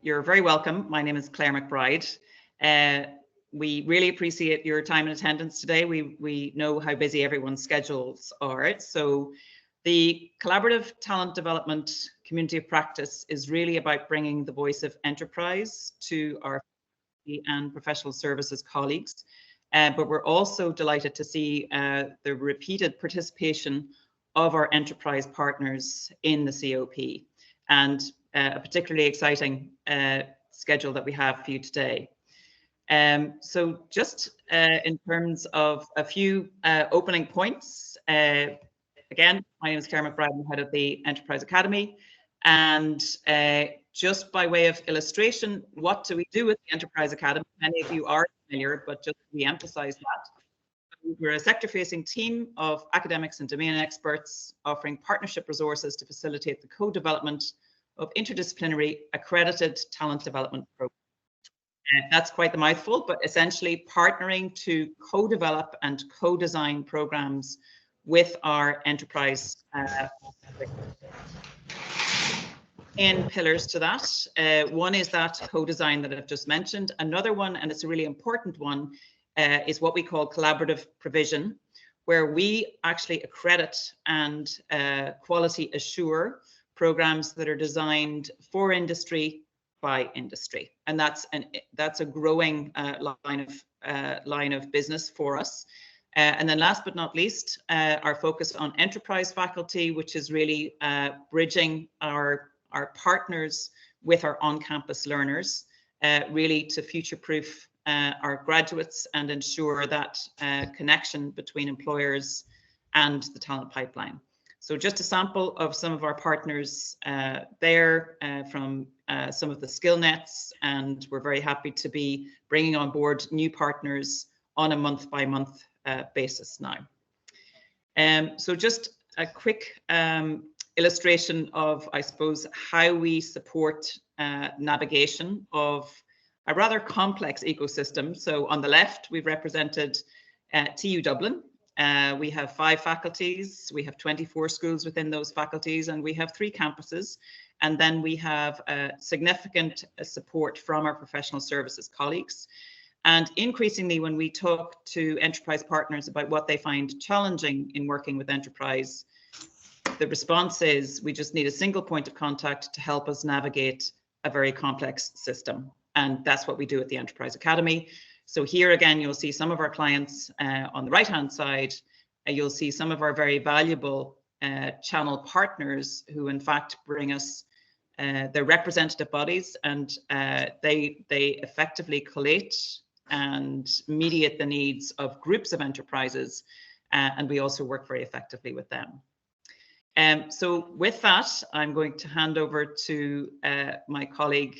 you're very welcome. My name is Claire McBride. We really appreciate your time and attendance today. We know how busy everyone's schedules are. So the Collaborative Talent Development Community of Practice is really about bringing the voice of enterprise to our and professional services colleagues. But we're also delighted to see the repeated participation of our enterprise partners in the COP, and a particularly exciting schedule that we have for you today. So just in terms of a few opening points, again, my name is Claire McBride, I'm head of the Enterprise Academy, and just by way of illustration, what do we do with the Enterprise Academy? Many of you are familiar, but just to re-emphasize that. We're a sector-facing team of academics and domain experts offering partnership resources to facilitate the co-development of interdisciplinary accredited talent development programs. That's quite the mouthful, but essentially partnering to co-develop and co-design programs with our enterprise in pillars to that. One is that co-design that I've just mentioned. Another one, and it's a really important one, is what we call collaborative provision, where we actually accredit and quality assure programs that are designed for industry by industry, and that's a growing line of business for us. And then last but not least, our focus on enterprise faculty, which is really bridging our partners with our on-campus learners, really to future-proof our graduates and ensure that connection between employers and the talent pipeline. So just a sample of some of our partners there from some of the skill nets, and we're very happy to be bringing on board new partners on a month-by-month basis now. So just a quick illustration of, I suppose, how we support navigation of a rather complex ecosystem. So on the left, we've represented TU Dublin. We have 5 faculties, we have 24 schools within those faculties, and we have 3 campuses. And then we have significant support from our professional services colleagues. And increasingly, when we talk to enterprise partners about what they find challenging in working with enterprise, the response is we just need a single point of contact to help us navigate a very complex system. And that's what we do at the Enterprise Academy. So here again, you'll see some of our clients on the right-hand side. You'll see some of our very valuable channel partners who in fact bring us their representative bodies, and they effectively collate and mediate the needs of groups of enterprises. And we also work very effectively with them. So with that, I'm going to hand over to my colleague,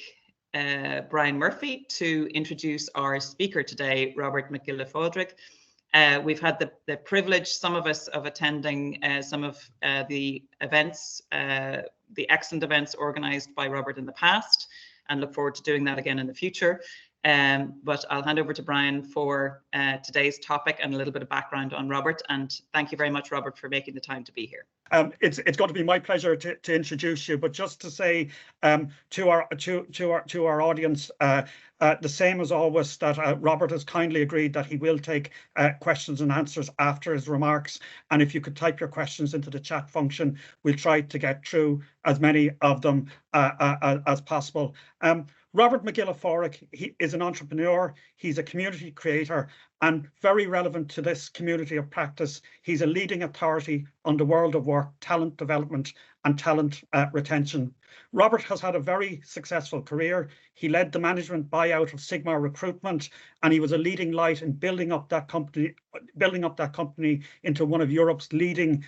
Brian Murphy, to introduce our speaker today, Robert McGilliff-Aldrich. We've had the privilege, some of us, of attending some of the events, the excellent events organized by Robert in the past, and look forward to doing that again in the future. But I'll hand over to Brian for today's topic and a little bit of background on Robert. And thank you very much, Robert, for making the time to be here. It's going to be my pleasure to introduce you, but just to say to our audience, the same as always, that Robert has kindly agreed that he will take questions and answers after his remarks. And if you could type your questions into the chat function, we'll try to get through as many of them as possible. Robert McGilliff-Aldrich, he is an entrepreneur, he's a community creator, and very relevant to this community of practice, he's a leading authority on the world of work, talent development and talent retention. Robert has had a very successful career. He led the management buyout of Sigma Recruitment, and he was a leading light in building up that company into one of Europe's leading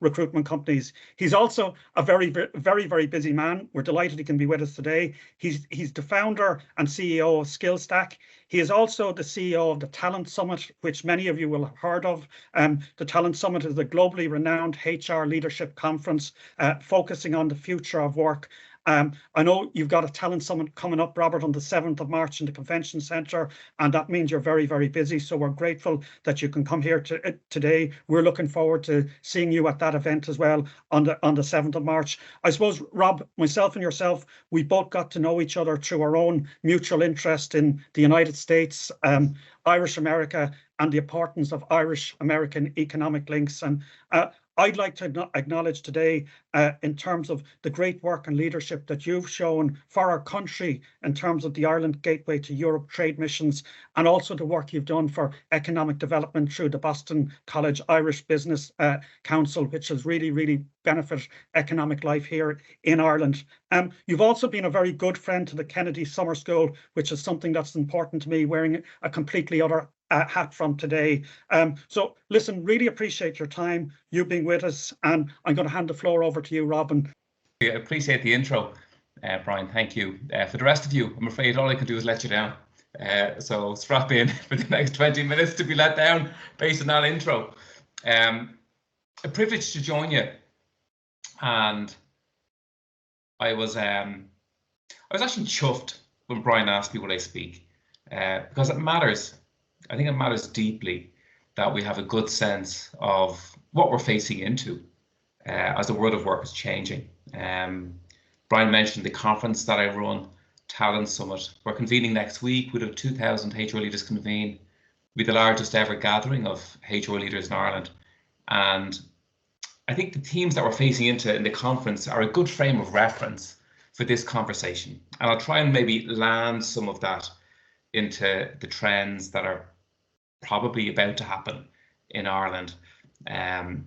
recruitment companies. He's also a very busy man. We're delighted he can be with us today. He's the founder and CEO of SkillStack. He is also the CEO of the Talent Summit, which many of you will have heard of. The Talent Summit is a globally renowned HR leadership conference focusing on the future of work. I know you've got a talent summit coming up, Robert, on the 7th of March in the Convention Centre, and that means you're very, very busy. So we're grateful that you can come here today. We're looking forward to seeing you at that event as well on the 7th of March. I suppose, Rob, myself and yourself, we both got to know each other through our own mutual interest in the United States, Irish America, and the importance of Irish-American economic links. And I'd like to acknowledge today, in terms of the great work and leadership that you've shown for our country in terms of the Ireland Gateway to Europe trade missions, and also the work you've done for economic development through the Boston College Irish Business Council, which has really, really benefited economic life here in Ireland. You've also been a very good friend to the Kennedy Summer School, which is something that's important to me, wearing a completely other hat from today. So listen, really appreciate your time, you being with us, and I'm going to hand the floor over to you, Robin. I appreciate the intro, Brian. Thank you. For the rest of you, I'm afraid all I can do is let you down. So strap in for the next 20 minutes to be let down based on that intro. A privilege to join you, and I was actually chuffed when Brian asked me would I speak, because it matters. I think it matters deeply that we have a good sense of what we're facing into as the world of work is changing. Brian mentioned the conference that I run, Talent Summit. We're convening next week. We'll have 2,000 HR leaders convene. We'll be the largest ever gathering of HR leaders in Ireland. And I think the themes that we're facing into in the conference are a good frame of reference for this conversation. And I'll try and maybe land some of that into the trends that are probably about to happen in Ireland. And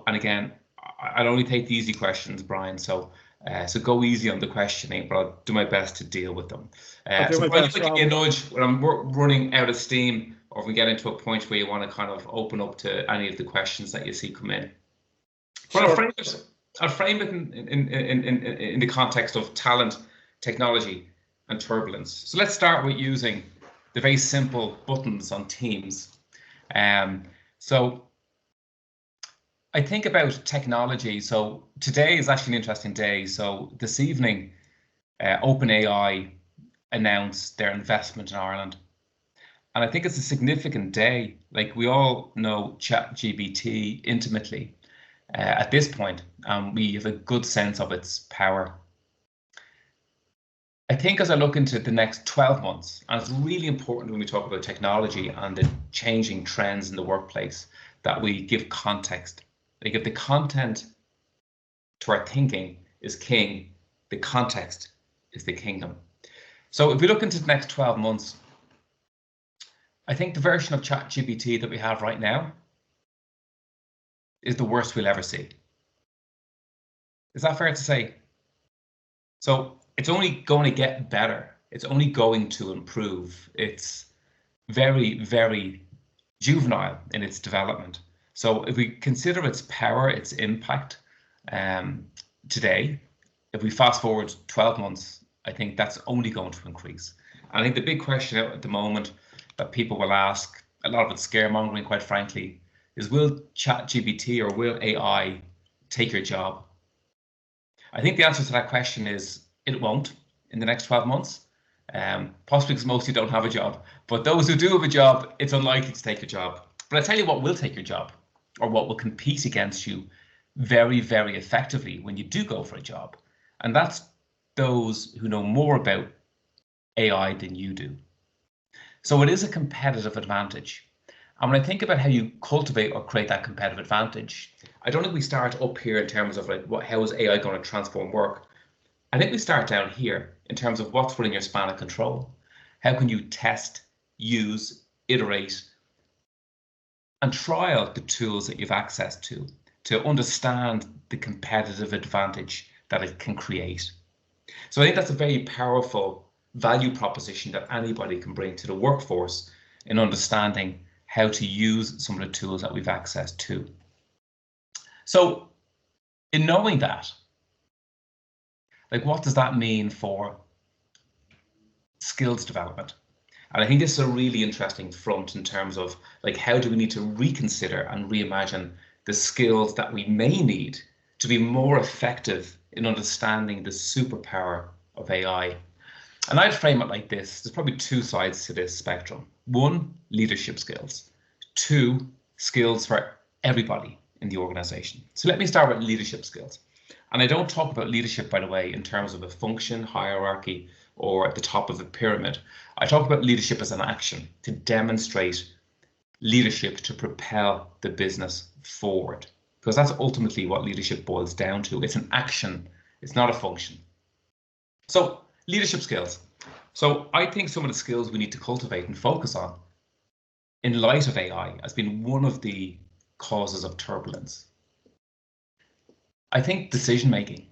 again, I'll only take the easy questions, Brian. So go easy on the questioning, but I'll do my best to deal with them. So Brian, give me a nudge when I'm running out of steam, or if we get into a point where you want to kind of open up to any of the questions that you see come in. Sure. But I'll frame it in the context of talent, technology, and turbulence. So let's start with using the very simple buttons on Teams. So I think about technology. So today is actually an interesting day. So this evening, OpenAI announced their investment in Ireland. And I think it's a significant day. Like, we all know ChatGPT intimately at this point. We have a good sense of its power. I think as I look into the next 12 months, and it's really important when we talk about technology and the changing trends in the workplace, that we give context. Like, if the content to our thinking is king, the context is the kingdom. So if we look into the next 12 months, I think the version of ChatGPT that we have right now is the worst we'll ever see. Is that fair to say? So it's only going to get better. It's only going to improve. It's very, very juvenile in its development. So if we consider its power, its impact today, if we fast forward 12 months, I think that's only going to increase. And I think the big question at the moment that people will ask, a lot of it's scaremongering, quite frankly, is will ChatGPT or will AI take your job? I think the answer to that question is it won't in the next 12 months, possibly because most of you don't have a job. But those who do have a job, it's unlikely to take your job. But I tell you what will take your job, or what will compete against you very, very effectively when you do go for a job. And that's those who know more about AI than you do. So it is a competitive advantage. And when I think about how you cultivate or create that competitive advantage, I don't think we start up here in terms of like how is AI going to transform work. I think we start down here in terms of what's within your span of control. How can you test, use, iterate, and trial the tools that you've access to understand the competitive advantage that it can create. So I think that's a very powerful value proposition that anybody can bring to the workforce in understanding how to use some of the tools that we've access to. So in knowing that, like, what does that mean for skills development? And I think this is a really interesting front in terms of like, how do we need to reconsider and reimagine the skills that we may need to be more effective in understanding the superpower of AI. And I'd frame it like this. There's probably two sides to this spectrum. One, leadership skills. Two, skills for everybody in the organization. So let me start with leadership skills. And I don't talk about leadership, by the way, in terms of a function, hierarchy, or at the top of a pyramid. I talk about leadership as an action to demonstrate leadership to propel the business forward, because that's ultimately what leadership boils down to. It's an action, it's not a function. So leadership skills. So I think some of the skills we need to cultivate and focus on in light of AI has been one of the causes of turbulence. I think decision making.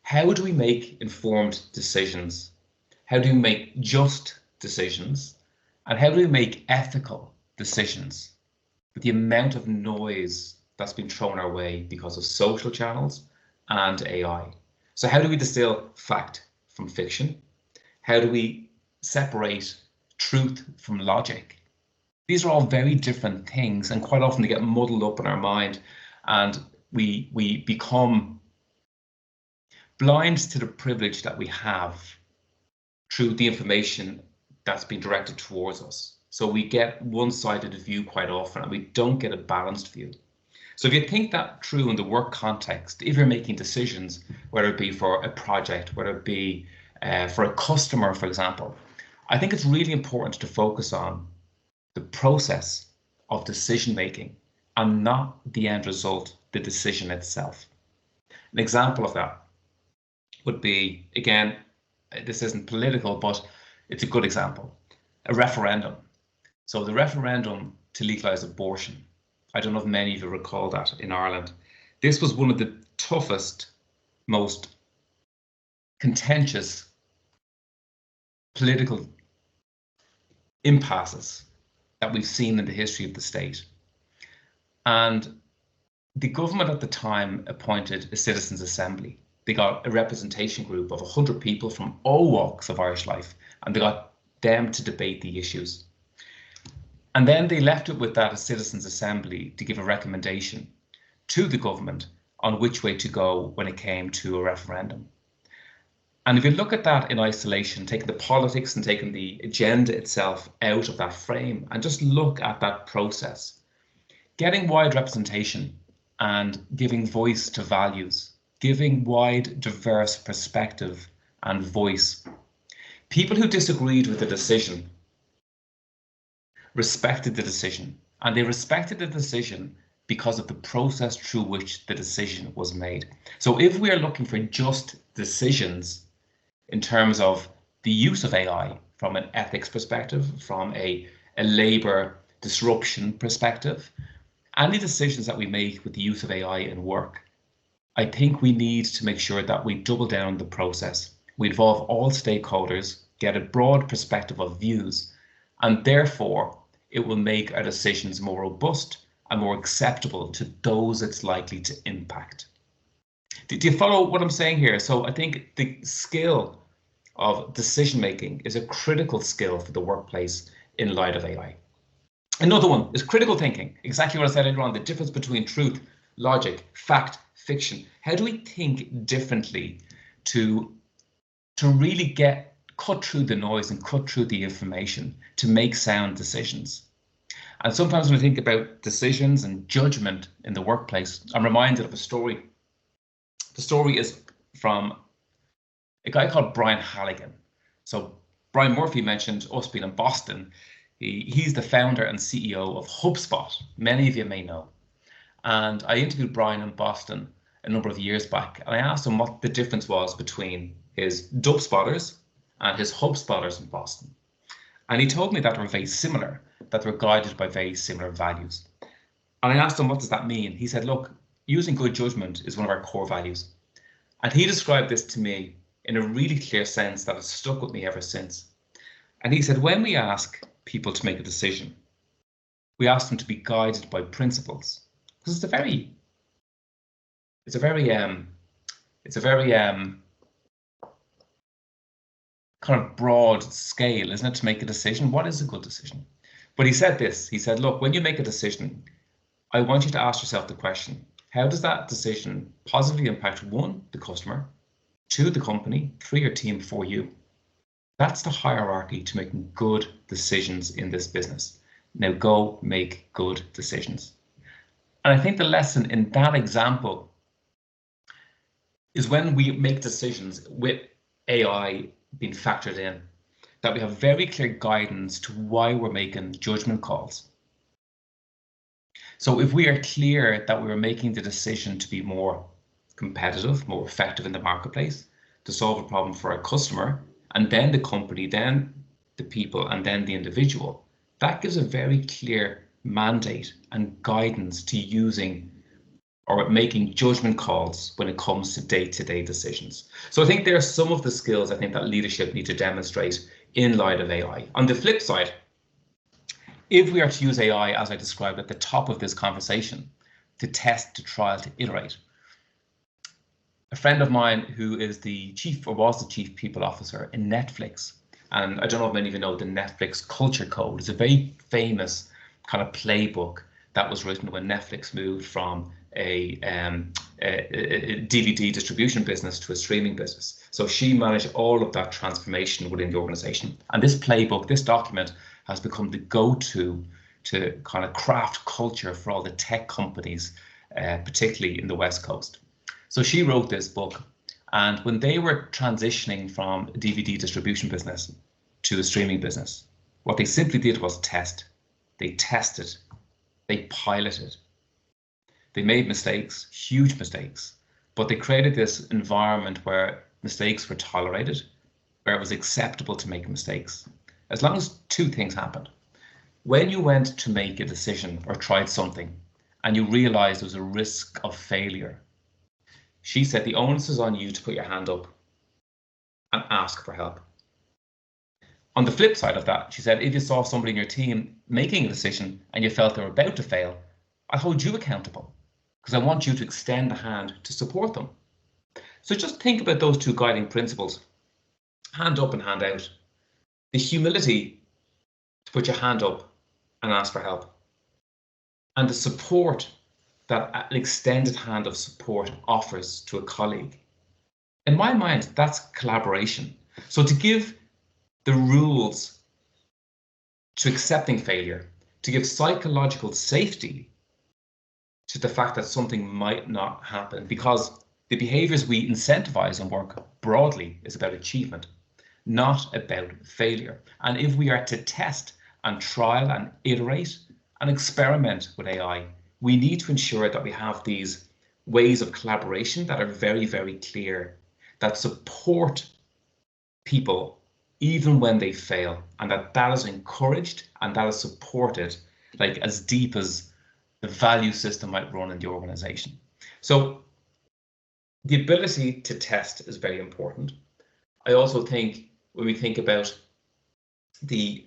How do we make informed decisions? How do we make just decisions? And how do we make ethical decisions with the amount of noise that's been thrown our way because of social channels and AI? So how do we distill fact from fiction? How do we separate truth from logic? These are all very different things, and quite often they get muddled up in our mind, and we become blind to the privilege that we have through the information that's been directed towards us. So we get one-sided view quite often, and we don't get a balanced view. So if you think that through in the work context, if you're making decisions, whether it be for a project, whether it be for a customer, for example, I think it's really important to focus on the process of decision making and not the end result, the decision itself. An example of that would be, again, this isn't political, but it's a good example, a referendum. So the referendum to legalise abortion, I don't know if many of you recall that in Ireland. This was one of the toughest, most contentious political impasses that we've seen in the history of the state. And the government at the time appointed a citizens' assembly. They got a representation group of 100 people from all walks of Irish life, and they got them to debate the issues. And then they left it with that citizens' assembly to give a recommendation to the government on which way to go when it came to a referendum. And if you look at that in isolation, taking the politics and taking the agenda itself out of that frame and just look at that process, getting wide representation and giving voice to values, giving wide, diverse perspective and voice. People who disagreed with the decision respected the decision, and they respected the decision because of the process through which the decision was made. So if we are looking for just decisions in terms of the use of AI from an ethics perspective, from a labor disruption perspective, any decisions that we make with the use of AI in work, I think we need to make sure that we double down the process. We involve all stakeholders, get a broad perspective of views, and therefore it will make our decisions more robust and more acceptable to those it's likely to impact. Do you follow what I'm saying here? So I think the skill of decision making is a critical skill for the workplace in light of AI. Another one is critical thinking. Exactly what I said earlier on, the difference between truth, logic, fact, fiction. How do we think differently to really cut through the noise and cut through the information to make sound decisions? And sometimes when I think about decisions and judgment in the workplace, I'm reminded of a story. The story is from a guy called Brian Halligan. So Brian Murphy mentioned us being in Boston. He's the founder and CEO of HubSpot. Many of you may know. And I interviewed Brian in Boston a number of years back, and I asked him what the difference was between his Dub spotters and his HubSpotters in Boston. And he told me that they were very similar, that they were guided by very similar values. And I asked him, what does that mean? He said, look, using good judgment is one of our core values. And he described this to me in a really clear sense that has stuck with me ever since. And he said, when we ask people to make a decision, we ask them to be guided by principles, because it's a very kind of broad scale, isn't it, to make a decision? What is a good decision? But he said this, he said, look, when you make a decision, I want you to ask yourself the question, How does that decision positively impact 1, the customer, 2, the company, 3, your team, 4, you? That's the hierarchy to making good decisions in this business. Now go make good decisions. And I think the lesson in that example is when we make decisions with AI being factored in, that we have very clear guidance to why we're making judgment calls. So if we are clear that we're making the decision to be more competitive, more effective in the marketplace, to solve a problem for our customer, and then the company, then the people, and then the individual, that gives a very clear mandate and guidance to using or making judgment calls when it comes to day-to-day decisions. So I think there are some of the skills I think that leadership need to demonstrate in light of AI. On the flip side, if we are to use AI, as I described at the top of this conversation, to test, to trial, to iterate, a friend of mine who is the chief, or was the chief people officer in Netflix, and I don't know if many of you know the Netflix Culture Code. It's a very famous kind of playbook that was written when Netflix moved from a DVD distribution business to a streaming business. So she managed all of that transformation within the organization. And this playbook, this document, has become the go-to to kind of craft culture for all the tech companies, particularly in the West Coast. So she wrote this book, and when they were transitioning from a DVD distribution business to a streaming business, what they simply did was test. They tested, they piloted. They made mistakes, huge mistakes, but they created this environment where mistakes were tolerated, where it was acceptable to make mistakes, as long as 2 things happened. When you went to make a decision or tried something and you realized there was a risk of failure, she said the onus is on you to put your hand up and ask for help. On the flip side of that, she said, if you saw somebody in your team making a decision and you felt they were about to fail, I'll hold you accountable because I want you to extend a hand to support them. So just think about those 2 guiding principles, hand up and hand out. The humility to put your hand up and ask for help, and the support that an extended hand of support offers to a colleague. In my mind, that's collaboration. So to give the rules to accepting failure, to give psychological safety to the fact that something might not happen, because the behaviors we incentivize in work broadly is about achievement, not about failure. And if we are to test and trial and iterate and experiment with AI, we need to ensure that we have these ways of collaboration that are very, very clear, that support people even when they fail, and that is encouraged and that is supported, like as deep as the value system might run in the organization. So the ability to test is very important. I also think when we think about the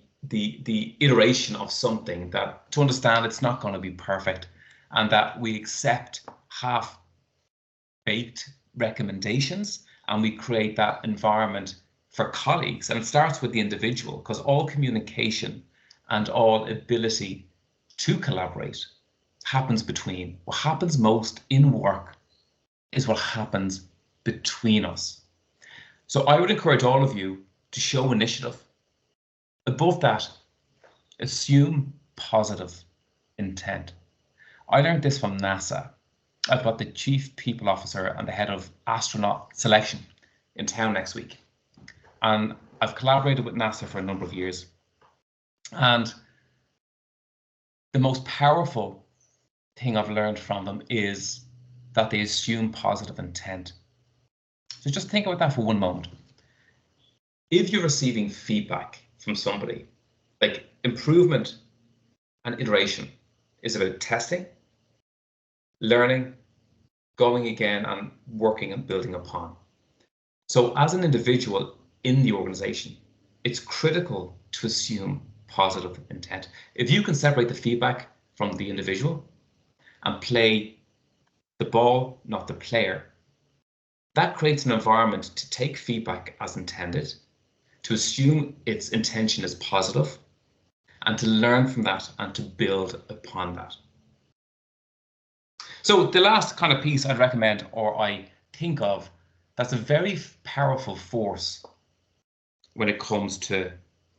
iteration of something, that to understand it's not going to be perfect, and that we accept half-baked recommendations and we create that environment for colleagues. And it starts with the individual, because all communication and all ability to collaborate happens between. What happens most in work is what happens between us. So I would encourage all of you to show initiative. Above that, assume positive intent. I learned this from NASA. I've got the chief people officer and the head of astronaut selection in town next week. And I've collaborated with NASA for a number of years. And the most powerful thing I've learned from them is that they assume positive intent. So just think about that for one moment. If you're receiving feedback from somebody, like improvement and iteration is about testing, learning, going again, and working and building upon. So as an individual in the organization, it's critical to assume positive intent. If you can separate the feedback from the individual and play the ball, not the player, that creates an environment to take feedback as intended, to assume its intention is positive, and to learn from that and to build upon that. So the last kind of piece I'd recommend, or I think of, that's a very powerful force when it comes to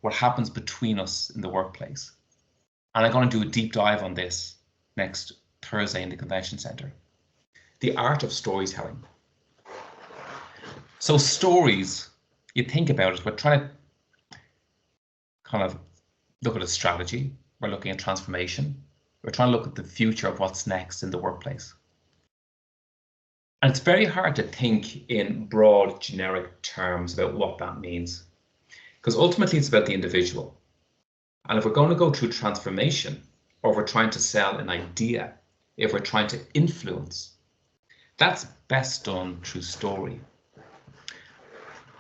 what happens between us in the workplace. And I'm going to do a deep dive on this next Thursday in the convention centre. The art of storytelling. So stories, you think about it, we're trying to kind of look at a strategy. We're looking at transformation. We're trying to look at the future of what's next in the workplace. And it's very hard to think in broad, generic terms about what that means, because ultimately it's about the individual. And if we're going to go through transformation, or if we're trying to sell an idea, if we're trying to influence, that's best done through story.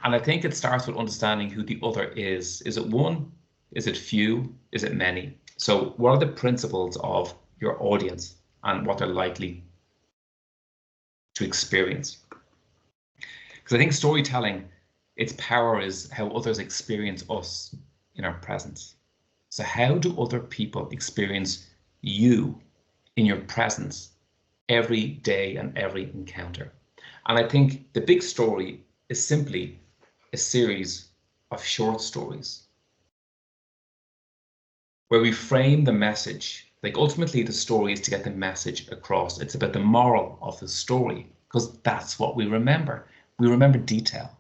And I think it starts with understanding who the other is. Is it one? Is it few? Is it many? So what are the principles of your audience and what they're likely to experience? Because I think storytelling, its power is how others experience us in our presence. So how do other people experience you in your presence every day and every encounter? And I think the big story is simply a series of short stories where we frame the message. Like ultimately the story is to get the message across. It's about the moral of the story, because that's what we remember. We remember detail.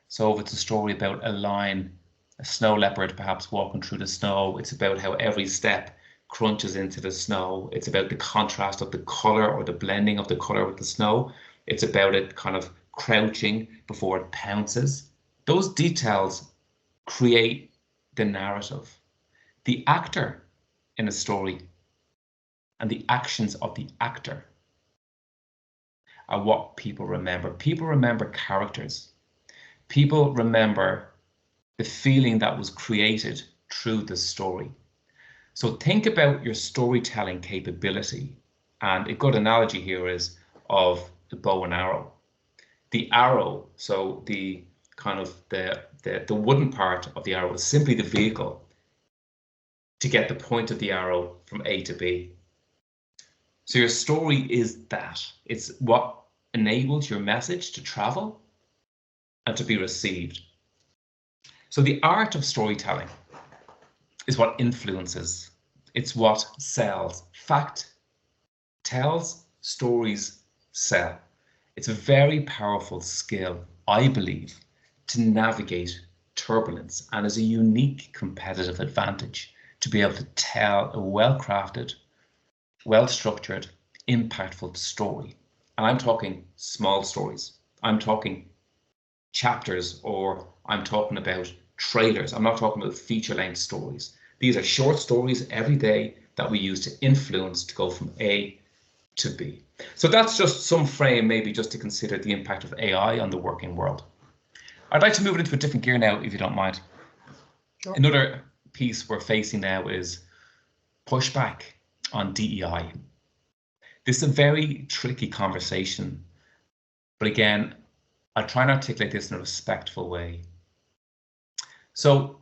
So if it's a story about a snow leopard perhaps walking through the snow, it's about how every step crunches into the snow. It's about the contrast of the color or the blending of the color with the snow. It's about it kind of crouching before it pounces. Those details create the narrative. The actor in a story and the actions of the actor are what people remember. People remember characters. People remember the feeling that was created through the story. So think about your storytelling capability. And a good analogy here is of the bow and arrow. The arrow, so the kind of the wooden part of the arrow is simply the vehicle to get the point of the arrow from A to B. So your story is that. It's what enables your message to travel and to be received. So the art of storytelling is what influences. It's what sells. Fact tells, stories sell. It's a very powerful skill, I believe, to navigate turbulence, and is a unique competitive advantage to be able to tell a well-crafted, well-structured, impactful story. And I'm talking small stories. I'm talking chapters, or I'm talking about trailers. I'm not talking about feature-length stories. These are short stories every day that we use to influence, to go from A to B. So that's just some frame, maybe just to consider the impact of AI on the working world. I'd like to move it into a different gear now, if you don't mind. Sure. Another piece we're facing now is pushback on DEI. This is a very tricky conversation, but again, I'll try and articulate this in a respectful way. So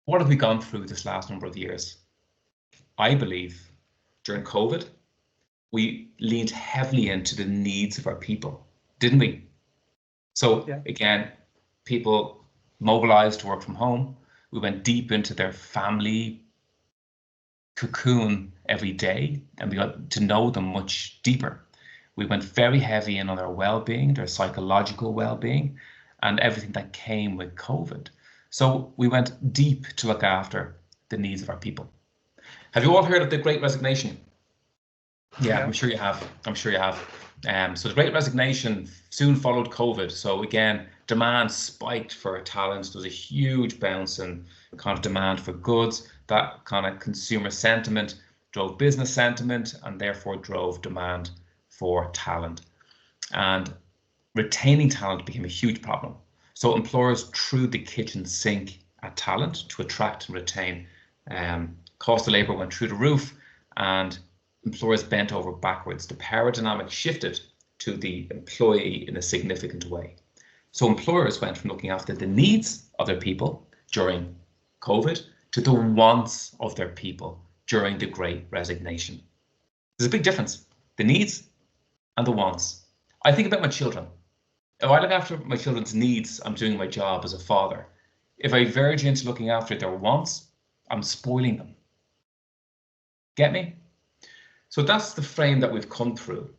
what have we gone through this last number of years? I believe during COVID, we leaned heavily into the needs of our people, didn't we? So again, people mobilized to work from home. We went deep into their family cocoon every day, and we got to know them much deeper. We went very heavy in on their well-being, their psychological well-being, and everything that came with COVID. So we went deep to look after the needs of our people. Have you all heard of the Great Resignation? Yeah, I'm sure you have. I'm sure you have. So the Great Resignation soon followed COVID. So again, demand spiked for talent. There was a huge bounce in kind of demand for goods. That kind of consumer sentiment drove business sentiment, and therefore drove demand for talent. And retaining talent became a huge problem. So employers threw the kitchen sink at talent to attract and retain. Cost of labour went through the roof, and employers bent over backwards. The power dynamic shifted to the employee in a significant way. So employers went from looking after the needs of their people during COVID to the wants of their people during the Great Resignation. There's a big difference. the needs and the wants. I think about my children. If I look after my children's needs, I'm doing my job as a father. If I verge into looking after their wants, I'm spoiling them. Get me? So that's the frame that we've come through.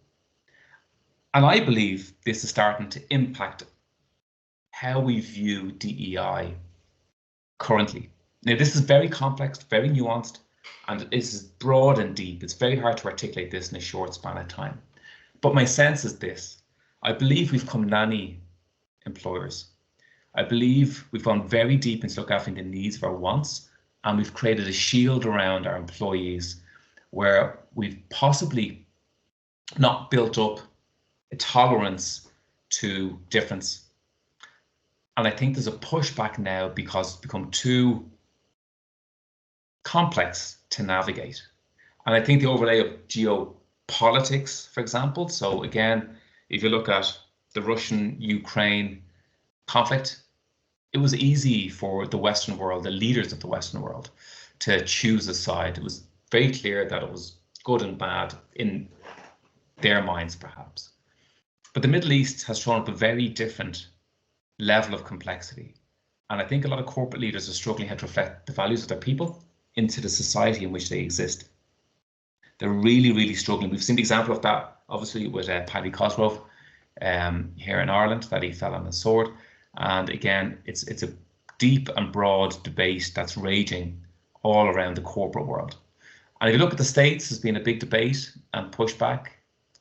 And I believe this is starting to impact how we view DEI currently. Now, this is very complex, very nuanced, and this is broad and deep. It's very hard to articulate this in a short span of time. But my sense is this. I believe we've become nanny employers. I believe we've gone very deep into looking after the needs of our wants, and we've created a shield around our employees where we've possibly not built up a tolerance to difference. And I think there's a pushback now because it's become too complex to navigate. And I think the overlay of geopolitics, for example, so again, if you look at the Russian-Ukraine conflict, it was easy for the Western world, the leaders of the Western world, to choose a side. It was very clear that it was good and bad in their minds, perhaps. But the Middle East has shown up a very different level of complexity. And I think a lot of corporate leaders are struggling how to reflect the values of their people into the society in which they exist. They're really, really struggling. We've seen the example of that, obviously, with Paddy Cosgrove here in Ireland, that he fell on his sword. And again, it's a deep and broad debate that's raging all around the corporate world. And if you look at the States, there's been a big debate and pushback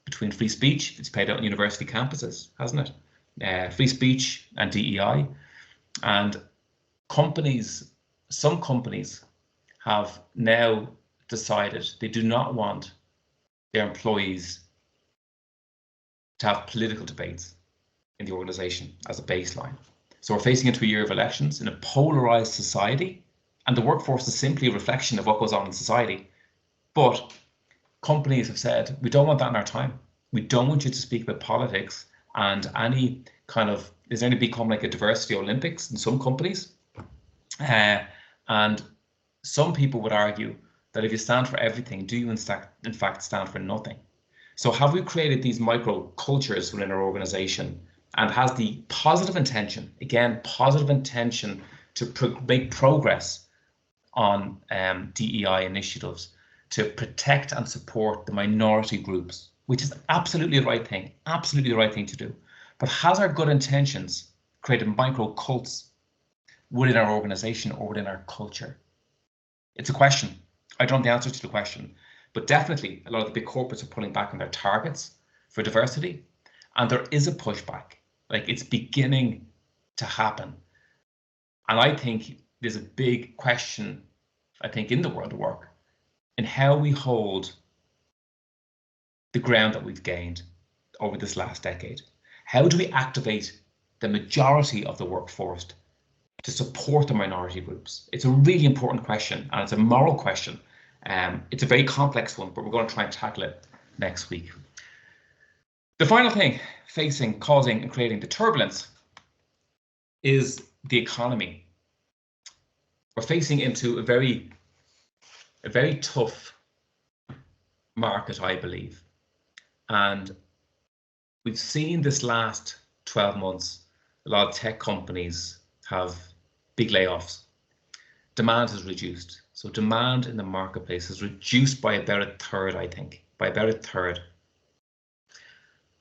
between free speech. It's played out on university campuses, hasn't it? Free speech and DEI. And companies, some companies have now decided they do not want their employees to have political debates in the organization as a baseline. So we're facing into a year of elections in a polarized society, and the workforce is simply a reflection of what goes on in society. But companies have said, we don't want that in our time. We don't want you to speak about politics and any kind of, is there any become like a diversity Olympics in some companies? And some people would argue that if you stand for everything, do you in fact stand for nothing? So have we created these micro cultures within our organization, and has the positive intention, again, positive intention to make progress on DEI initiatives, to protect and support the minority groups, which is absolutely the right thing to do. But has our good intentions created micro cults within our organization or within our culture? It's a question. I don't know the answer to the question, but definitely a lot of the big corporates are pulling back on their targets for diversity, and there is a pushback. Like, it's beginning to happen. And I think there's a big question, I think, in the world of work, in how we hold the ground that we've gained over this last decade. How do we activate the majority of the workforce to support the minority groups? It's a really important question, and it's a moral question. It's a very complex one, but we're going to try and tackle it next week. The final thing facing, causing, and creating the turbulence is the economy. We're facing into a very tough market, I believe. And we've seen this last 12 months, a lot of tech companies have big layoffs. Demand has reduced. So demand in the marketplace has reduced by about a third, I think, by about a third.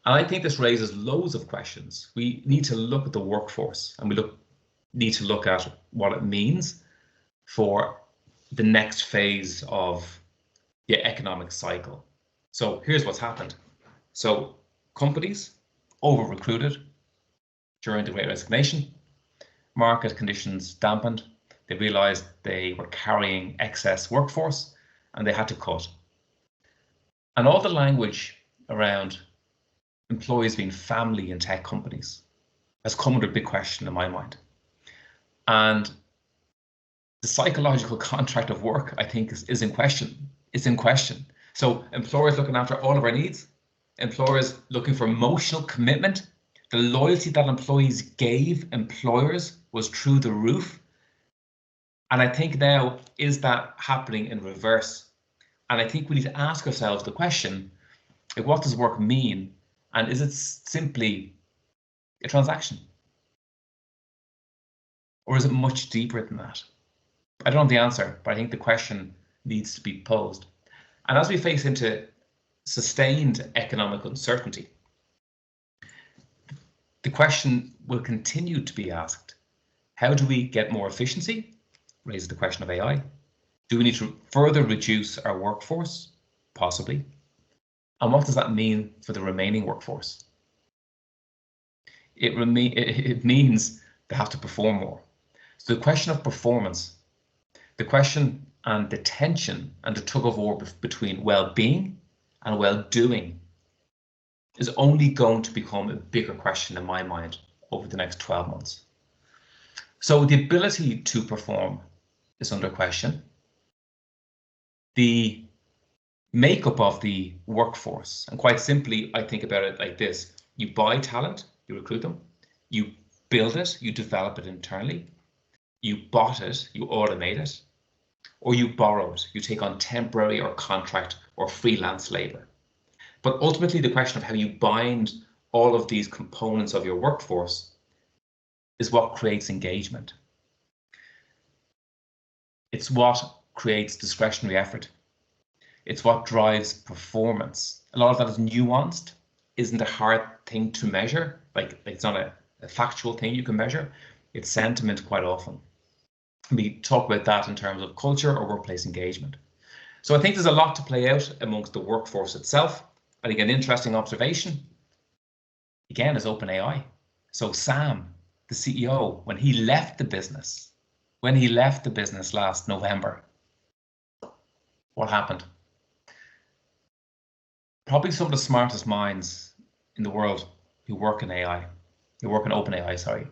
And I think this raises loads of questions. We need to look at the workforce, and we need to look at what it means for the next phase of the economic cycle. So here's what's happened. So companies over-recruited during the Great Resignation. Market conditions dampened. They realized they were carrying excess workforce and they had to cut. And all the language around employees being family in tech companies has come under a big question in my mind. And the psychological contract of work, I think, is in question. It's in question. So employers looking after all of our needs, employers looking for emotional commitment. The loyalty that employees gave employers was through the roof. And I think now, is that happening in reverse? And I think we need to ask ourselves the question, Like, what does work mean? And is it simply a transaction? Or is it much deeper than that? I don't know the answer, but I think the question needs to be posed. And as we face into sustained economic uncertainty, the question will continue to be asked. How do we get more efficiency? Raises the question of AI. Do we need to further reduce our workforce? Possibly. And what does that mean for the remaining workforce? It means they have to perform more. So the question of performance, the question and the tension and the tug of war between well-being and well-doing is only going to become a bigger question in my mind over the next 12 months. So the ability to perform is under question. The makeup of the workforce, and quite simply, I think about it like this. You buy talent, you recruit them, you build it, you develop it internally, you bought it, you automate it, or you borrow it, you take on temporary or contract or freelance labor. But ultimately, the question of how you bind all of these components of your workforce is what creates engagement. It's what creates discretionary effort. It's what drives performance. A lot of that is nuanced, isn't a hard thing to measure. Like it's not a factual thing you can measure. It's sentiment quite often. We talk about that in terms of culture or workplace engagement. So I think there's a lot to play out amongst the workforce itself. I think an interesting observation, again, is OpenAI. So Sam, the CEO, when he left the business last November, what happened? Probably some of the smartest minds in the world who work in AI, who work in OpenAI, sorry,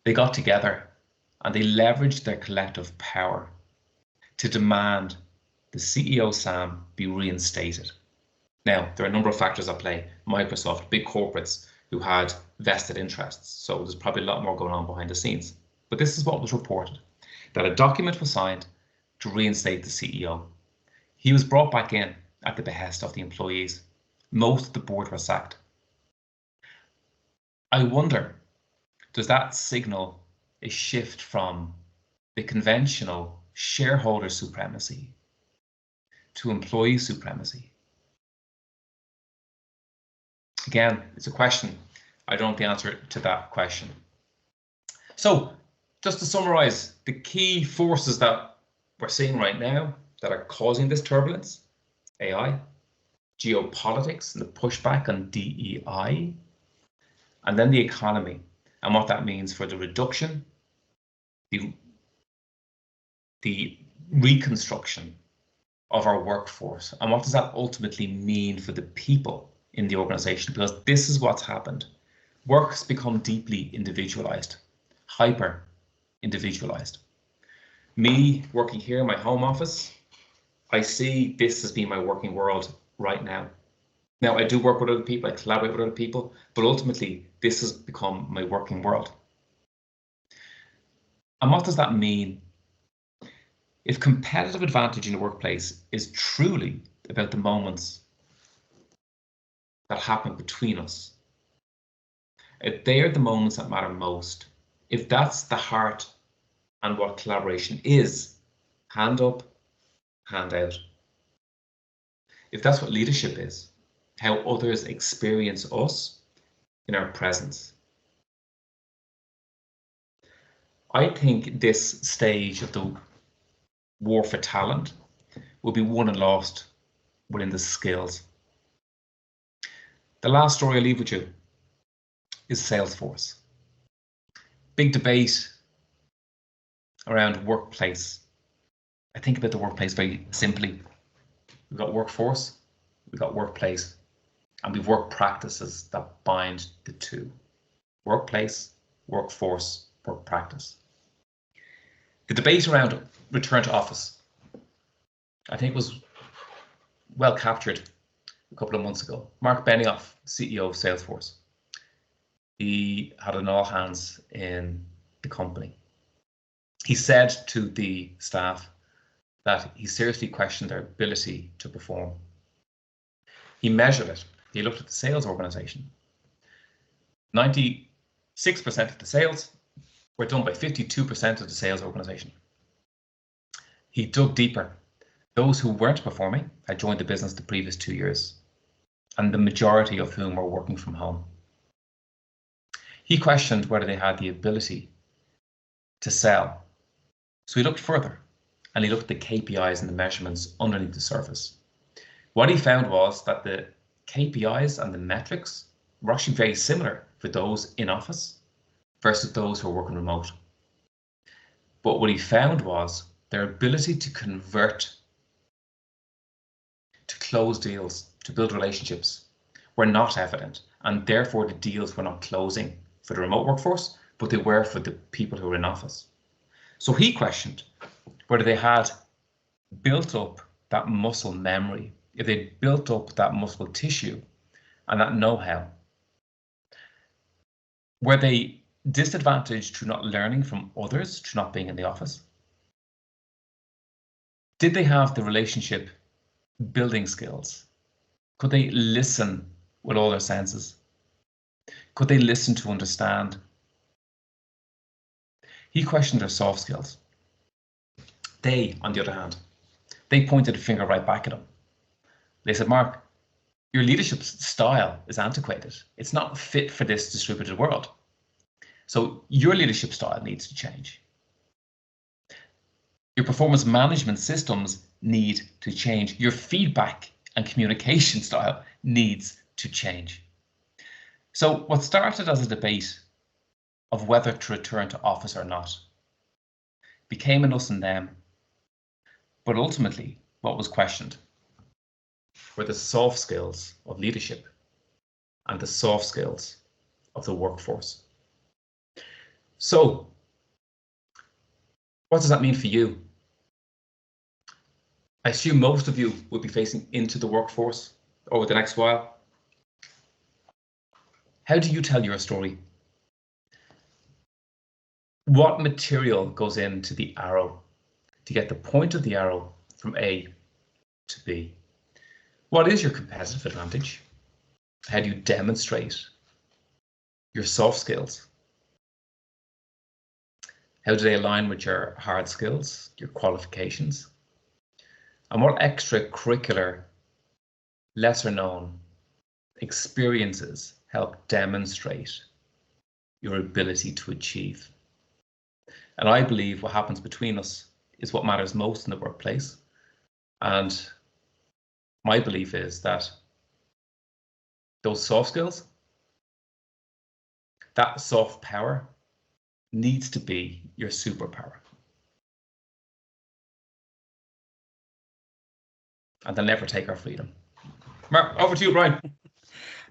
they got together and they leveraged their collective power to demand the CEO Sam be reinstated. Now, there are a number of factors at play. Microsoft, big corporates who had vested interests. So there's probably a lot more going on behind the scenes. But this is what was reported, that a document was signed to reinstate the CEO. He was brought back in at the behest of the employees. Most of the board were sacked. I wonder, does that signal a shift from the conventional shareholder supremacy to employee supremacy? Again, it's a question. I don't know the answer to that question. So just to summarize, the key forces that we're seeing right now that are causing this turbulence: AI, geopolitics and the pushback on DEI, and then the economy and what that means for the reduction, the reconstruction of our workforce, and what does that ultimately mean for the people in the organization, because this is what's happened. Work has become deeply individualized, hyper individualized. Me working here in my home office, I see this as being my working world right now. Now, I do work with other people, I collaborate with other people, but ultimately this has become my working world. And what does that mean? If competitive advantage in the workplace is truly about the moments that happen between us, if they are the moments that matter most, if that's the heart and what collaboration is, hand up, hand out. If that's what leadership is, how others experience us in our presence. I think this stage of the war for talent will be won and lost within the skills. The last story I leave with you is Salesforce. Big debate around workplace. I think about the workplace very simply. We've got workforce, we've got workplace, and we've work practices that bind the two. Workplace, workforce, work practice. The debate around return to office, I think, was well captured a couple of months ago. Mark Benioff, CEO of Salesforce, he had an all hands in the company. He said to the staff that he seriously questioned their ability to perform. He measured it. He looked at the sales organization. 96% of the sales were done by 52% of the sales organization. He dug deeper. Those who weren't performing had joined the business the previous 2 years, and the majority of whom were working from home. He questioned whether they had the ability to sell. So he looked further, and he looked at the KPIs and the measurements underneath the surface. What he found was that the KPIs and the metrics were actually very similar for those in office versus those who are working remote. But what he found was their ability to convert, to close deals, to build relationships were not evident, and therefore the deals were not closing for the remote workforce, but they were for the people who were in office. So he questioned whether they had built up that muscle memory, if they built up that muscle tissue and that know-how. Were they disadvantaged through not learning from others, through not being in the office? Did they have the relationship building skills? Could they listen with all their senses? Could they listen to understand? He questioned their soft skills. They, on the other hand, they pointed a finger right back at him. They said, Mark, your leadership style is antiquated. It's not fit for this distributed world. So your leadership style needs to change. Your performance management systems need to change. Your feedback and communication style needs to change. So what started as a debate of whether to return to office or not became an us and them. But ultimately, what was questioned were the soft skills of leadership and the soft skills of the workforce. So, what does that mean for you? I assume most of you will be facing into the workforce over the next while. How do you tell your story? What material goes into the arrow to get the point of the arrow from A to B? What is your competitive advantage? How do you demonstrate your soft skills? How do they align with your hard skills, your qualifications? And what extracurricular, lesser known experiences help demonstrate your ability to achieve? And I believe what happens between us is what matters most in the workplace. And my belief is that those soft skills, that soft power, needs to be your superpower. And they'll never take our freedom. Mark, over to you, Brian.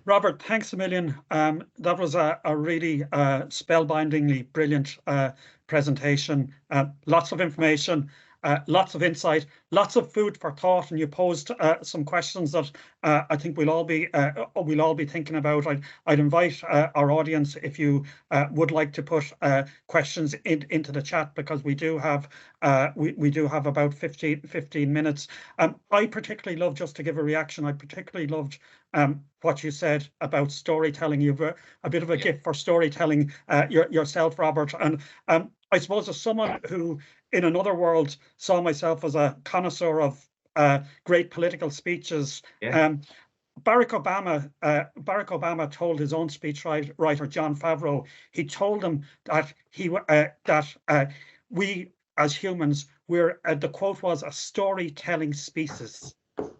Robert, thanks a million. That was a really spellbindingly brilliant presentation. Lots of information, lots of insight, lots of food for thought, and you posed some questions that I think we'll all be thinking about. I'd invite our audience, if you would like to put questions into the chat, because we do have about 15 minutes. I particularly love, just to give a reaction, I particularly loved what you said about storytelling. You've a bit of a gift for storytelling yourself, Robert. And I suppose, as someone who in another world saw myself as a connoisseur of great political speeches, Barack Obama told his own speechwriter John Favreau, he told him that we as humans, the quote was, a storytelling species.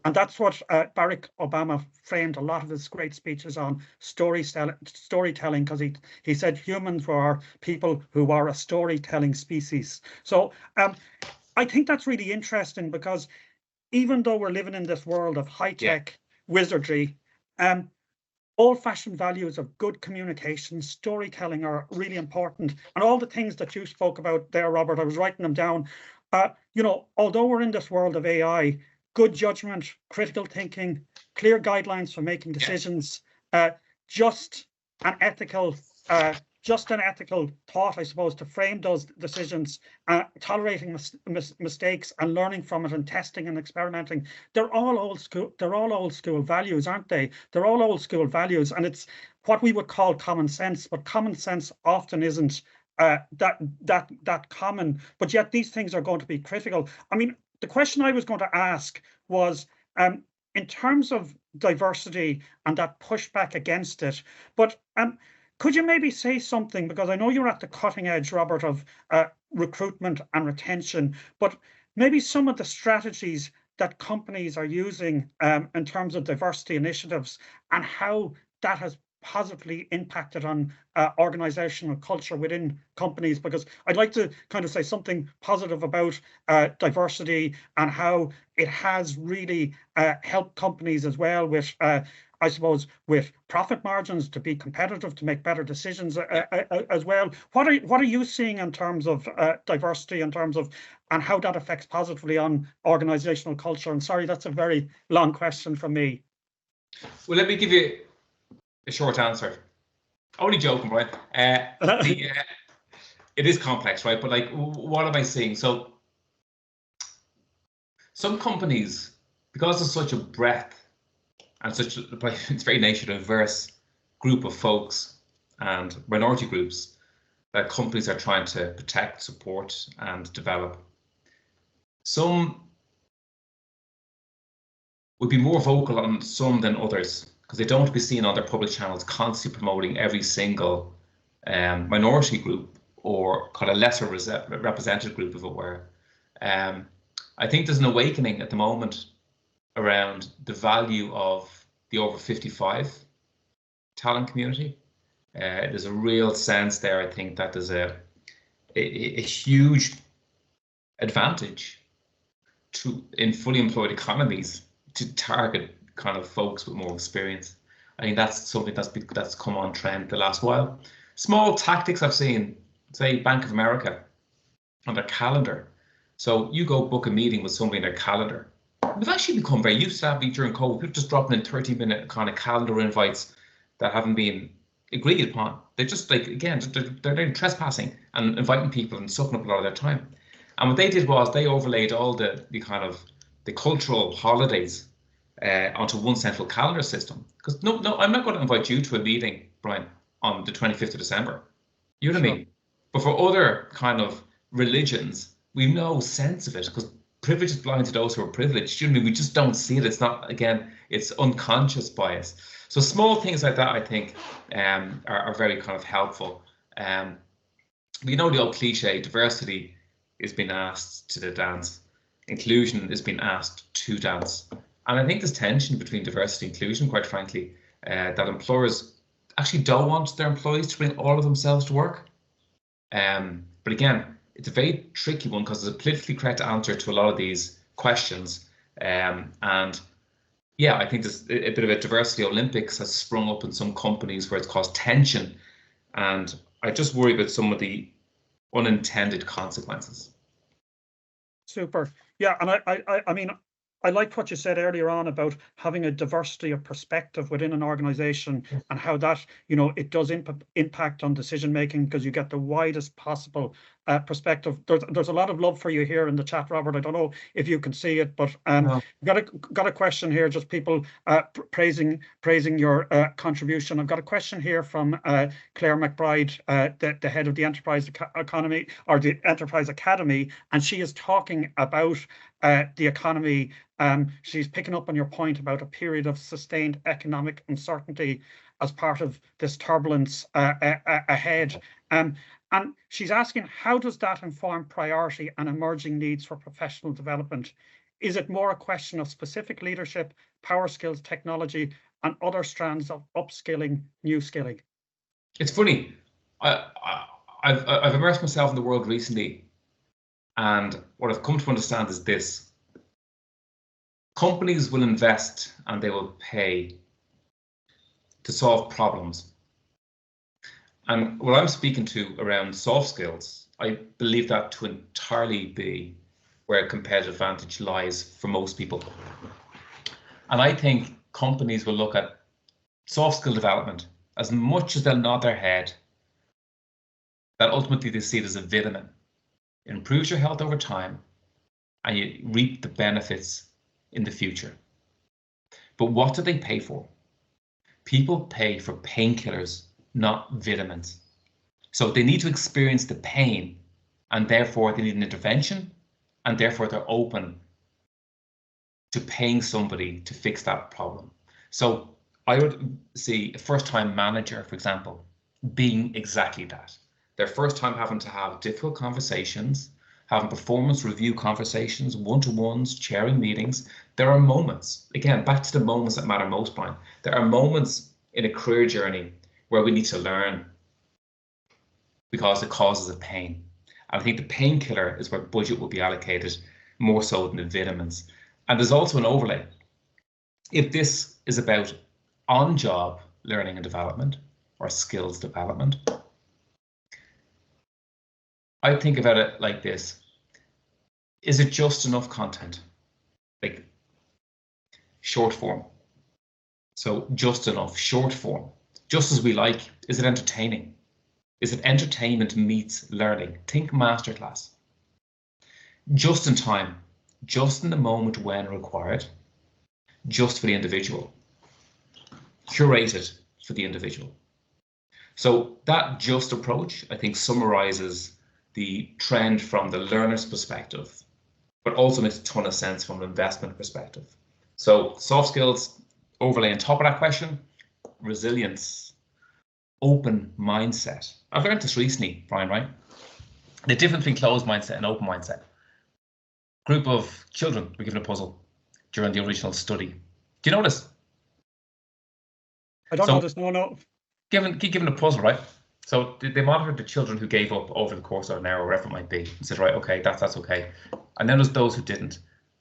And that's what Barack Obama framed a lot of his great speeches on, storytelling, because he said humans were people who are a storytelling species. So I think that's really interesting, because even though we're living in this world of high-tech wizardry, old-fashioned values of good communication, storytelling are really important. And all the things that you spoke about there, Robert, I was writing them down. Although we're in this world of AI, good judgment, critical thinking, clear guidelines for making decisions, just and ethical just an ethical thought, I suppose, to frame those decisions, tolerating mistakes and learning from it and testing and experimenting. They're all old school. They're all old school values, aren't they? They're all old school values, and it's what we would call common sense. But common sense often isn't that common. But yet these things are going to be critical. I mean, the question I was going to ask was, in terms of diversity and that pushback against it, but could you maybe say something, because I know you're at the cutting edge, Robert, of recruitment and retention, but maybe some of the strategies that companies are using in terms of diversity initiatives and how that has positively impacted on organizational culture within companies, because I'd like to kind of say something positive about diversity and how it has really helped companies as well with, I suppose, with profit margins to be competitive, to make better decisions as well. What are you seeing in terms of diversity, in terms of, and how that affects positively on organizational culture? And sorry, that's a very long question from me. Well, let me give you a short answer. Only joking, Brian. It is complex, right? But like, what am I seeing? So some companies, because there's such a breadth and such it's very nature diverse group of folks and minority groups that companies are trying to protect, support, and develop. Some would be more vocal on some than others, because they don't want to be seen on their public channels constantly promoting every single minority group or kind of lesser represented group, if it were. I think there's an awakening at the moment around the value of the over 55 talent community. There's a real sense there, I think, that there's a huge advantage in fully employed economies to target kind of folks with more experience. I think that's something that's come on trend the last while. Small tactics I've seen, say Bank of America on their calendar. So you go book a meeting with somebody in their calendar. We've actually become very used to that during COVID. People just dropping in 30-minute kind of calendar invites that haven't been agreed upon. They're just like, again, they're trespassing and inviting people and sucking up a lot of their time. And what they did was they overlaid all the kind of the cultural holidays onto one central calendar system. Because no, I'm not going to invite you to a meeting, Brian, on the 25th of December. You know what I mean? But for other kind of religions, we've no sense of it, because privilege is blind to those who are privileged. You know what I mean? We just don't see it. It's not, again, it's unconscious bias. So small things like that, I think, are very kind of helpful. We know the old cliche, diversity is being asked to the dance. Inclusion is being asked to dance. And I think there's tension between diversity and inclusion, quite frankly, that employers actually don't want their employees to bring all of themselves to work. But again, it's a very tricky one because there's a politically correct answer to a lot of these questions. And yeah, I think there's a bit of a diversity Olympics has sprung up in some companies where it's caused tension. And I just worry about some of the unintended consequences. Super. Yeah, and I mean, I liked what you said earlier on about having a diversity of perspective within an organization and how that, you know, it does impact on decision making, because you get the widest possible perspective. There's a lot of love for you here in the chat, Robert. I don't know if you can see it, but no. got a question here, just people praising your contribution. I've got a question here from Claire McBride, the head of the Enterprise Economy, or the Enterprise Academy, and she is talking about the economy. She's picking up on your point about a period of sustained economic uncertainty as part of this turbulence ahead. And she's asking, how does that inform priority and emerging needs for professional development? Is it more a question of specific leadership, power skills, technology, and other strands of upskilling, new skilling? It's funny. I've immersed myself in the world recently, and what I've come to understand is this. Companies will invest and they will pay to solve problems. And what I'm speaking to around soft skills, I believe that to entirely be where competitive advantage lies for most people. And I think companies will look at soft skill development as much as they'll nod their head that ultimately they see it as a vitamin. It improves your health over time and you reap the benefits in the future. But what do they pay for? People pay for painkillers, not vitamins. So they need to experience the pain, and therefore they need an intervention, and therefore they're open to paying somebody to fix that problem. So I would see a first-time manager, for example, being exactly that. Their first time having to have difficult conversations, having performance review conversations, one-to-ones, chairing meetings. There are moments, again, back to the moments that matter most, Brian. There are moments in a career journey where we need to learn because it causes a pain. And I think the painkiller is where budget will be allocated more so than the vitamins. And there's also an overlay. If this is about on-job learning and development or skills development, I think about it like this. Is it just enough content? Like short form. So just enough, short form. Just as we like. Is it entertaining? Is it entertainment meets learning? Think masterclass. Just in time, just in the moment when required, just for the individual. Curated for the individual. So that just approach, I think, summarizes the trend from the learner's perspective, but also makes a ton of sense from an investment perspective. So soft skills, overlay on top of that question, resilience, open mindset. I've learned this recently, Brian, right? The difference between closed mindset and open mindset. Group of children were given a puzzle during the original study. Do you know this? I don't know this, no. Given a puzzle, right? So they monitored the children who gave up over the course of an hour, wherever it might be, and said, right, okay, that's okay. And then there's those who didn't.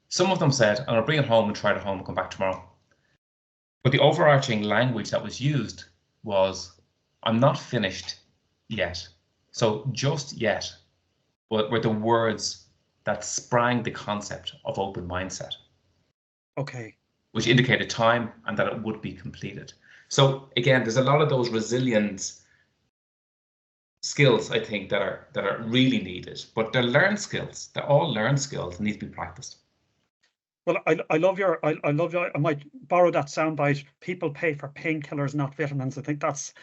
Some of them said, I'm gonna bring it home and try it at home and come back tomorrow. But the overarching language that was used was, I'm not finished yet. So just yet were the words that sprang the concept of open mindset. Okay. Which indicated time and that it would be completed. So again, there's a lot of those resilience skills, I think, that are really needed, but they're learned skills. They're all learned skills and need to be practiced. Well, I love your, I might borrow that soundbite. People pay for painkillers, not vitamins. I think that's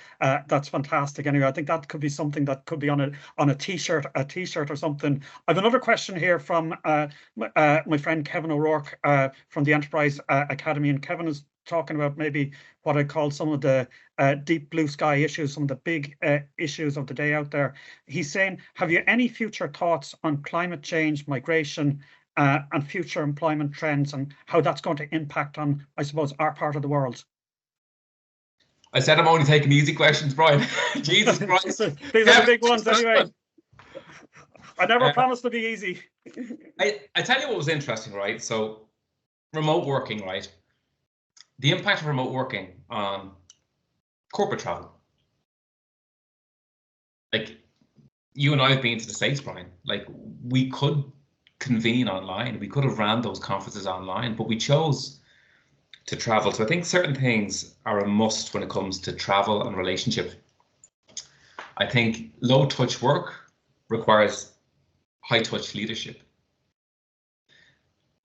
fantastic. Anyway, I think that could be something that could be on a t-shirt or something. I have another question here from my friend Kevin O'Rourke from the Enterprise Academy, and Kevin is talking about maybe what I call some of the deep blue sky issues, some of the big issues of the day out there. He's saying, have you any future thoughts on climate change, migration, and future employment trends, and how that's going to impact on, I suppose, our part of the world? I said I'm only taking easy questions, Brian. Jesus Christ. These are the big ones anyway. I never promised to be easy. I tell you what was interesting, right? So remote working, right? The impact of remote working on corporate travel. Like, you and I have been to the States, Brian. Like, we could convene online. We could have ran those conferences online, but we chose to travel. So I think certain things are a must when it comes to travel and relationship. I think low touch work requires high touch leadership.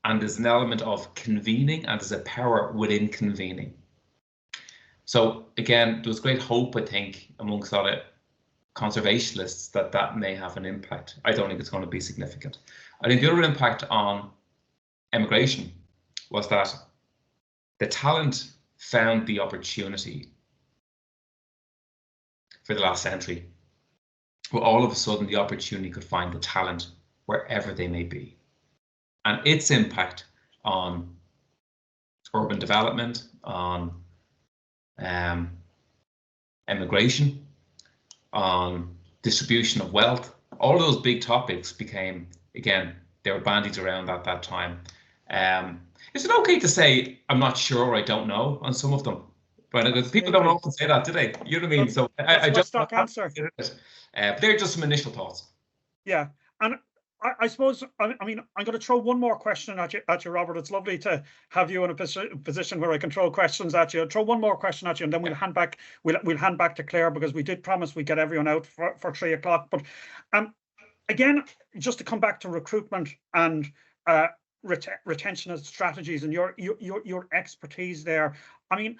And there's an element of convening, and there's a power within convening. So again, there was great hope, I think, amongst a lot of conservationists that may have an impact. I don't think it's going to be significant. I think the other impact on immigration was that the talent found the opportunity for the last century, where all of a sudden the opportunity could find the talent wherever they may be. And its impact on urban development, on immigration, on distribution of wealth, all of those big topics became, again, they were bandied around at that time. Is it okay to say, I'm not sure, or I don't know on some of them? But people don't often say that, do they? You know what I mean? So I just stock answer. But they're just some initial thoughts. Yeah, and I suppose, I mean, I'm going to throw one more question at you, Robert. It's lovely to have you in a position where I can throw questions at you. I'll throw one more question at you, and then we'll hand back. We'll hand back to Claire, because we did promise we'd get everyone out for 3 o'clock. But again, just to come back to recruitment and retention strategies and your expertise there. I mean,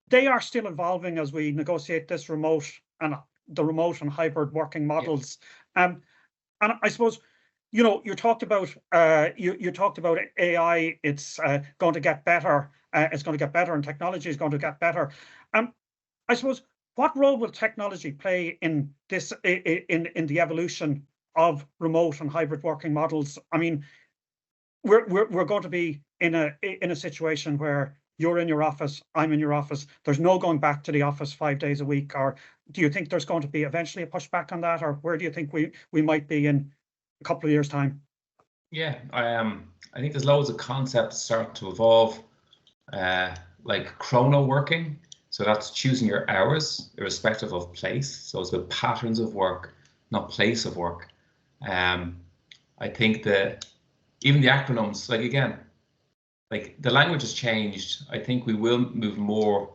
they are still evolving as we negotiate this remote and hybrid working models. And I suppose, you know, you talked about AI. It's going to get better. It's going to get better, and technology is going to get better. I suppose, what role will technology play in this in the evolution of remote and hybrid working models? I mean, we're going to be in a situation where you're in your office, I'm in your office. There's no going back to the office 5 days a week. Or do you think there's going to be eventually a pushback on that, or where do you think we might be in a couple of years' time? Yeah, I think there's loads of concepts starting to evolve, like chrono working. So that's choosing your hours irrespective of place. So it's about patterns of work, not place of work. I think that even the acronyms, like, again, like, the language has changed. I think we will move more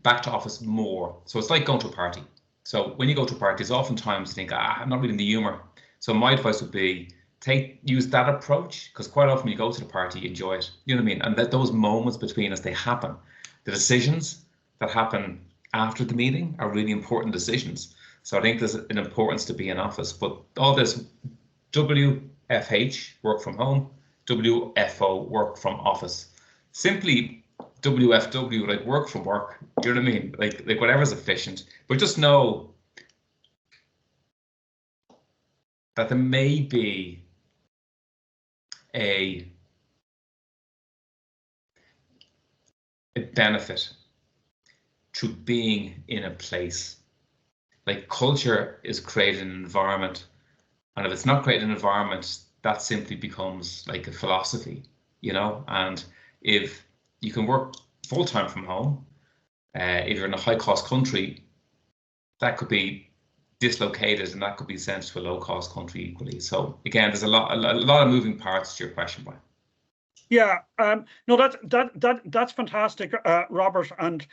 back to office more. So it's like going to a party. So when you go to parties, oftentimes you think, I'm not really in the humor. So my advice would be use that approach, because quite often when you go to the party, you enjoy it. You know what I mean? And that those moments between us, they happen. The decisions that happen after the meeting are really important decisions. So I think there's an importance to be in office. But all this WFH, work from home, WFO, work from office. Simply WFW, like work from work. You know what I mean? Like whatever's efficient. But just know that there may be a benefit to being in a place. Like, culture is created in an environment, and if it's not created in an environment, that simply becomes like a philosophy, you know. And if you can work full-time from home, if you're in a high-cost country, that could be dislocated and that could be sent to a low-cost country equally. So again, there's a lot of moving parts to your question, Brian. Yeah, no, that's fantastic, Robert. And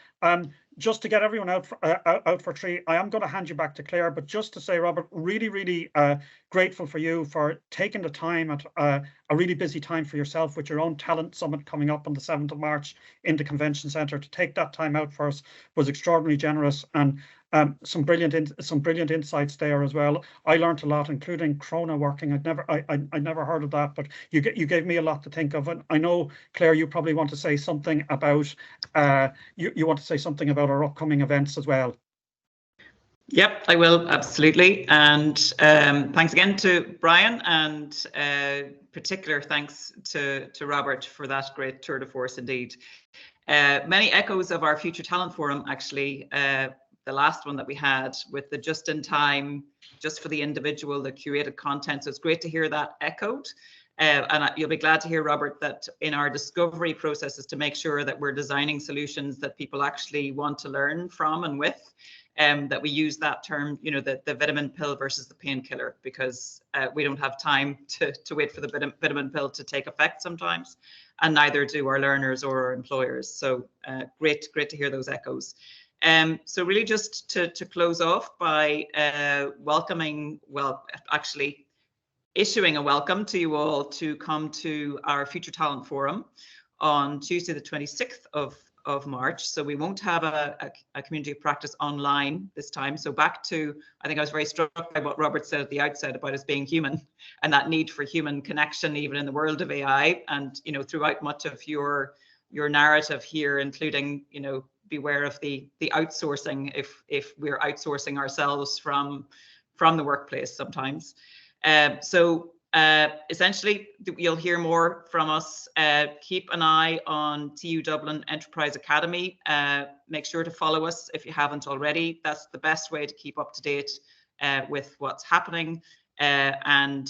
just to get everyone out for 3, I am going to hand you back to Claire. But just to say, Robert, really grateful for you for taking the time at a really busy time for yourself with your own talent summit coming up on the 7th of March in the Convention Centre. To take that time out for us was extraordinarily generous, and some brilliant insights there as well. I learned a lot, including chrono working. I'd never heard of that, but you gave me a lot to think of. And I know, Claire, you probably want to say something about you want to say something about our upcoming events as well. Yep, I will, absolutely. And thanks again to Brian, and particular thanks to Robert for that great tour de force indeed. Many echoes of our Future Talent Forum, actually. The last one that we had with the just-in-time, just for the individual, the curated content. So it's great to hear that echoed. And you'll be glad to hear, Robert, that in our discovery processes, to make sure that we're designing solutions that people actually want to learn from and with, that we use that term, you know, the vitamin pill versus the painkiller, because we don't have time to wait for the vitamin pill to take effect sometimes, and neither do our learners or our employers. So great to hear those echoes. So really just to close off by welcoming, well, actually issuing a welcome to you all to come to our Future Talent Forum on Tuesday, the 26th of March. So we won't have a community of practice online this time. So back to, I think I was very struck by what Robert said at the outset about us being human and that need for human connection, even in the world of AI. And, you know, throughout much of your narrative here, including, you know, beware of the outsourcing if we're outsourcing ourselves from the workplace sometimes. So essentially, you'll hear more from us. Keep an eye on TU Dublin Enterprise Academy. Make sure to follow us if you haven't already. That's the best way to keep up to date with what's happening. And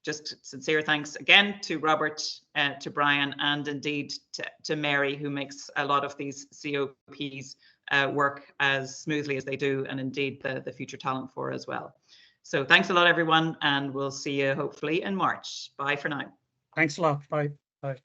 just sincere thanks again to Robert, to Brian, and indeed to Mary, who makes a lot of these COPs work as smoothly as they do, and indeed the Future Talent for as well. So thanks a lot, everyone, and we'll see you hopefully in March. Bye for now. Thanks a lot. Bye. Bye.